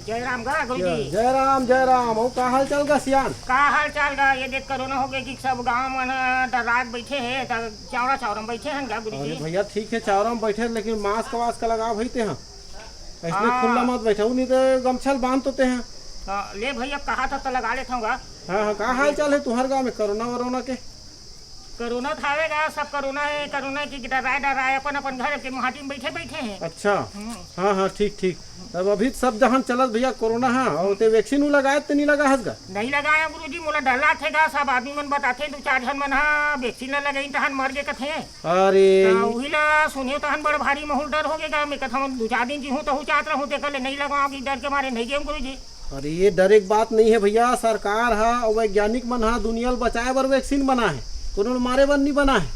जय राम गा गुरुजी। जय राम। और का हाल चाल गा सियान? का हाल चाल गा? ये देख कोरोना हो गए कि सब गांव मन रात बैठे हैं चावड़ा चावरम बैठे हैं गा गुरुजी। अरे भैया ठीक है चावरा में बैठे लेकिन मास्क वास्क लगा भाई ते हैं ऐसे खुला मत बैठो नहीं तो गमछल बांध तो हैं। ले भैया कहा था तो लगा लेता हूँ। हाँ का हाल चाल है तुम्हारे गाँव में कोरोना वरोना के? कोरोना थावेगा सब कोरोना है। कोरोना की डराए अपन अपन घर के माटी में बैठे हैं। अच्छा हाँ ठीक तब अभी सब जहां चलत भैया कोरोना। हाँ और ते वैक्सीन लगाए तो नहीं लगा हसगा? नहीं लगाया गुरुजी। मोला डर लाथे गा। सब आदमी मन बताते 2-4 जन मन हाँ वैक्सीन लगाई तहन मर गए कथे। अरे वही ला सुनियो तहन बड़ भारी माहौल डर हो गएगा। मैं कथा 2-4 दिन जी हूँ तो चाहत रहूँ ते कल नहीं लगाऊँ कि डर के मारे नहीं गए गुरुजी। अरे ये डर एक बात नहीं है भैया। सरकार है और वैज्ञानिक मन है दुनिया बचाए बर वैक्सीन बना है, कोनो मारे बर नहीं बना है।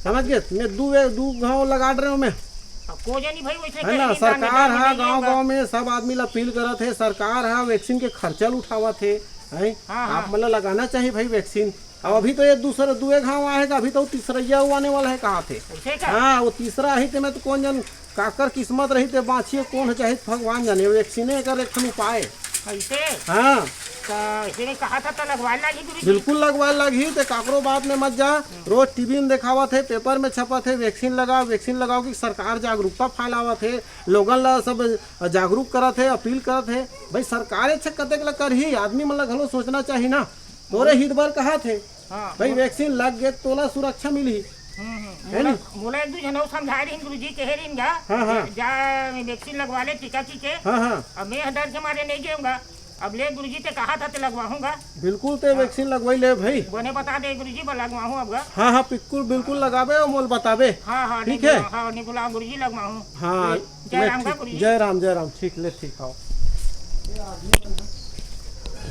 समझ गए? मैं दू घाव लगा रहे हूँ मैं है ना। सरकार है गांव में सब आदमी ला अपील करत है। सरकार है वैक्सीन के खर्चा उठावत है। आप मतलब लगाना चाहिए भाई वैक्सीन। अब अभी तो ये दूसरा दुए घाव आएगा, अभी तो तीसरा आने वाला है। कहा थे हाँ वो तीसरा ही थे। मैं तो कौन जन काकर किस्मत रही थे बाँचिए कौन चाहे भगवान जाने। वैक्सीने कर एक उपाय हाँ कहा था तो लगवा लगी गुरुजी। बिल्कुल लगवा लगी तो काकरो बात में मत जा। रोज टीवी में दिखावत है, पेपर में छपत है वैक्सीन लगाओ कि सरकार जागरूकता फैलावत है, लोगन ला सब जागरूक करत है, अपील करत है। भाई सरकार अच्छा कतेक ला कर ही आदमी मन ला घलो सोचना चाहिए ना। तोरे हित बर कहा थे भाई वैक्सीन लग गए तोला सुरक्षा मिली मोला 1-2 जन समझा रही गुरुजी कह रही जा वैक्सीन लगवा ले टीका के। अब मैं डर के मारे नहीं जाऊंगा। अब ले गुरुजी ते कहा था ते लगवाऊंगा। बिल्कुल ते वैक्सीन लगवाई ले भाई। बोने बता दे गुरुजी लगवाऊँ अब। हाँ बिल्कुल लगाबे और मोल बताबे। हाँ ठीक है। हाँ नहीं बुलाओ गुरुजी लगवाऊँ। हाँ जय राम का गुरुजी। जय राम ठीक ले ठीक आओ।